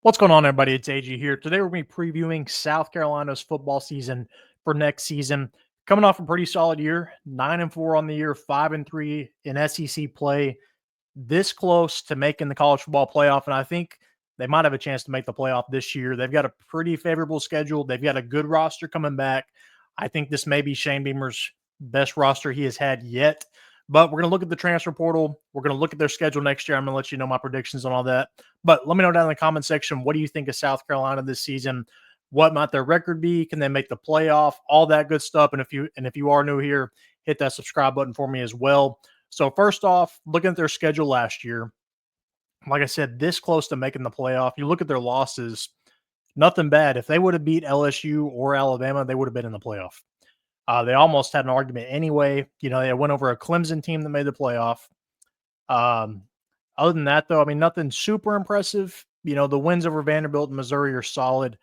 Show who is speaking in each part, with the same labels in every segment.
Speaker 1: What's going on, everybody? It's AG here. Today, we're going to be previewing South Carolina's football season for next season. Coming off a pretty solid year, 9-4 on the year, 5-3 in SEC play, this close to making the college football playoff. And I think they might have a chance to make the playoff this year. They've got a pretty favorable schedule. They've got a good roster coming back. I think this may be Shane Beamer's best roster he has had yet. But we're going to look at the transfer portal. We're going to look at their schedule next year. I'm going to let you know my predictions on all that. But let me know down in the comment section, what do you think of South Carolina this season? What might their record be? Can they make the playoff? All that good stuff. And if you are new here, hit that subscribe button for me as well. So first off, looking at their schedule last year, like I said, this close to making the playoff. You look at their losses, nothing bad. If they would have beat LSU or Alabama, they would have been in the playoff. They almost had an argument anyway. They went over a Clemson team that made the playoff. Other than that, though, I mean, nothing super impressive. The wins over Vanderbilt and Missouri are solid,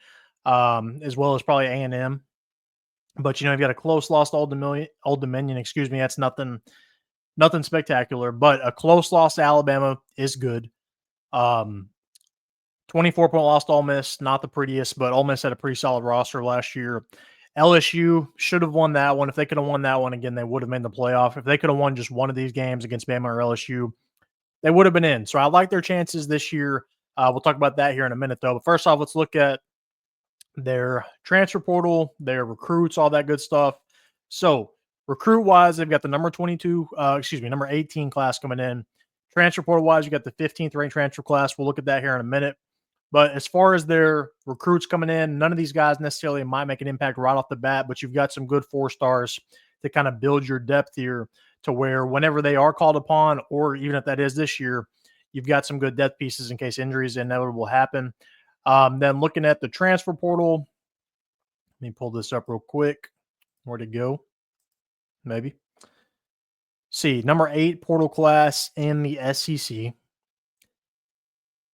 Speaker 1: as well as probably A&M. But, you've got a close loss to Old Dominion. That's nothing spectacular. But a close loss to Alabama is good. 24-point loss to Ole Miss, not the prettiest, but Ole Miss had a pretty solid roster last year. LSU should have won that one. If they could have won that one again, they would have made the playoff. If they could have won just one of these games against Bama or LSU, they would have been in. So I like their chances this year. We'll talk about that here in a minute, though. But first off, let's look at their transfer portal, their recruits, all that good stuff. So recruit-wise, they've got the number 18 class coming in. Transfer portal-wise, you got the 15th ranked transfer class. We'll look at that here in a minute. But as far as their recruits coming in, none of these guys necessarily might make an impact right off the bat, but you've got some good 4-stars to kind of build your depth here to where whenever they are called upon, or even if that is this year, you've got some good depth pieces in case injuries inevitable happen. Then looking at the transfer portal, let me pull this up real quick. Where'd it go? Maybe. See, number 8 portal class in the SEC.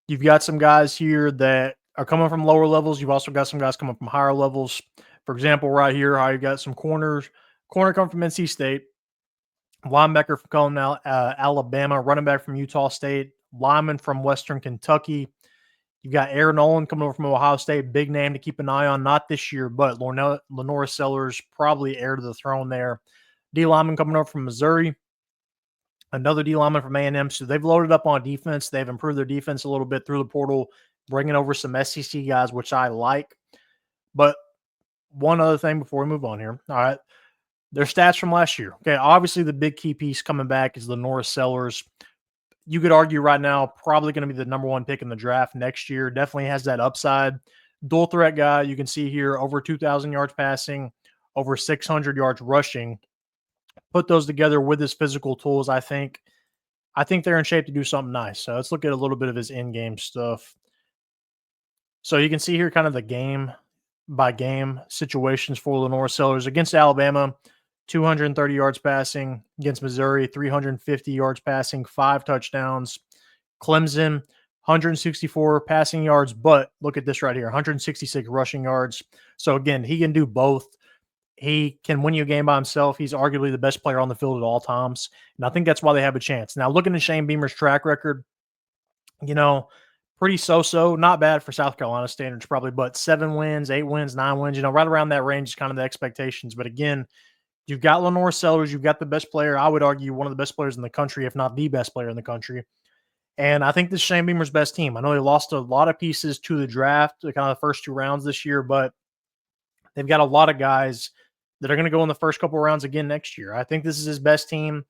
Speaker 1: You've got some guys here that are coming from lower levels. You've also got some guys coming from higher levels. For example, right here, you got some corner coming from NC State, linebacker from Alabama, running back from Utah State, lineman from Western Kentucky. You've got Aaron Nolan coming over from Ohio State, big name to keep an eye on, not this year, but Lanorris Sellers, probably heir to the throne there. D lineman coming over from Missouri. Another D lineman from A&M. So they've loaded up on defense. They've improved their defense a little bit through the portal, bringing over some SEC guys, which I like. But one other thing before we move on here. All right. Their stats from last year. Okay. Obviously, the big key piece coming back is Lanorris Sellers. You could argue right now, probably going to be the number 1 pick in the draft next year. Definitely has that upside. Dual threat guy. You can see here over 2,000 yards passing, over 600 yards rushing. Put those together with his physical tools, I think they're in shape to do something nice. So let's look at a little bit of his in-game stuff. So you can see here kind of the game-by-game situations for Lanorris Sellers. Against Alabama, 230 yards passing. Against Missouri, 350 yards passing, 5 touchdowns. Clemson, 164 passing yards, but look at this right here, 166 rushing yards. So again, he can do both. He can win you a game by himself. He's arguably the best player on the field at all times. And I think that's why they have a chance. Now, looking at Shane Beamer's track record, pretty so-so. Not bad for South Carolina standards probably, but 7 wins, 8 wins, 9 wins, right around that range is kind of the expectations. But again, you've got Lanorris Sellers. You've got the best player. I would argue one of the best players in the country, if not the best player in the country. And I think this is Shane Beamer's best team. I know they lost a lot of pieces to the draft, kind of the first 2 rounds this year, but they've got a lot of guys that are going to go in the first couple rounds again next year. I think this is his best team,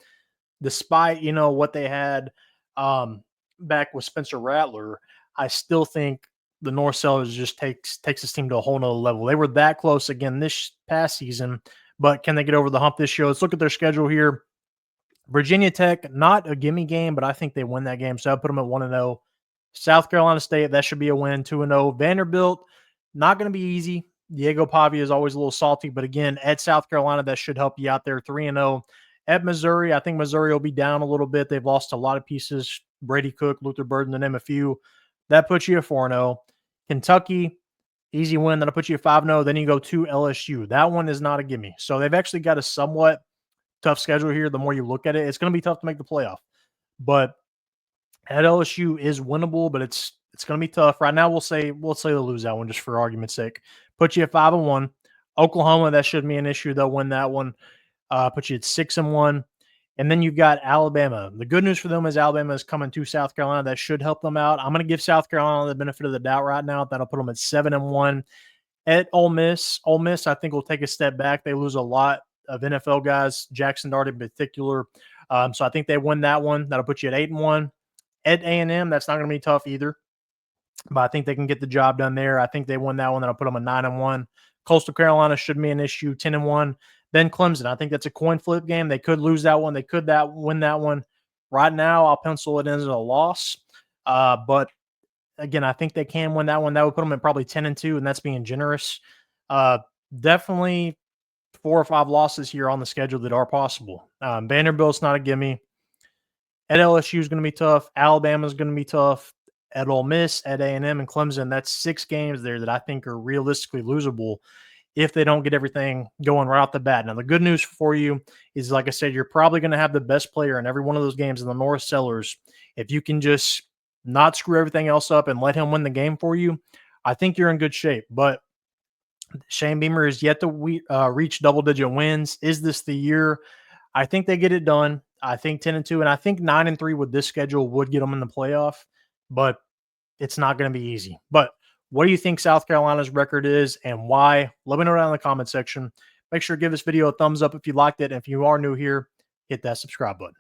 Speaker 1: despite, what they had back with Spencer Rattler. I still think the North Sellers just takes this team to a whole nother level. They were that close again this past season, but can they get over the hump this year? Let's look at their schedule here. Virginia Tech, not a gimme game, but I think they win that game, so I'll put them at 1-0. South Carolina State, that should be a win, 2-0. Vanderbilt, not going to be easy. Diego Pavia is always a little salty, but again, at South Carolina, that should help you out there, 3-0. At Missouri, I think Missouri will be down a little bit. They've lost a lot of pieces, Brady Cook, Luther Burden, to name a few. That puts you at 4-0. Kentucky, easy win. That'll put you at 5-0. Then you go to LSU. That one is not a gimme. So they've actually got a somewhat tough schedule here. The more you look at it, it's going to be tough to make the playoff. But at LSU is winnable, but it's It's going to be tough. Right now, we'll say they'll lose that one just for argument's sake. Put you at 5-1. Oklahoma, that shouldn't be an issue. They'll win that one. Put you at 6-1. And then you've got Alabama. The good news for them is Alabama is coming to South Carolina. That should help them out. I'm going to give South Carolina the benefit of the doubt right now. That'll put them at 7-1. At Ole Miss, I think will take a step back. They lose a lot of NFL guys, Jackson Dart in particular. So I think they win that one. That'll put you at 8-1. At A&M, that's not going to be tough either, but I think they can get the job done there. I think they won that one. That'll put them at 9-1. Coastal Carolina shouldn't be an issue, 10-1. Then Clemson, I think that's a coin flip game. They could lose that one. They could win that one. Right now, I'll pencil it in as a loss. But again, I think they can win that one. That would put them at probably 10-2, and that's being generous. Definitely 4 or 5 losses here on the schedule that are possible. Vanderbilt's not a gimme. At LSU is going to be tough. Alabama is going to be tough. At Ole Miss, at A&M, and Clemson, that's 6 games there that I think are realistically losable if they don't get everything going right off the bat. Now, the good news for you is, like I said, you're probably going to have the best player in every one of those games in Lanorris Sellers. If you can just not screw everything else up and let him win the game for you, I think you're in good shape. But Shane Beamer is yet to reach double-digit wins. Is this the year? I think they get it done. I think 10-2, and I think 9-3 with this schedule would get them in the playoff, but it's not going to be easy. But what do you think South Carolina's record is and why? Let me know down in the comment section. Make sure to give this video a thumbs up if you liked it. And if you are new here, hit that subscribe button.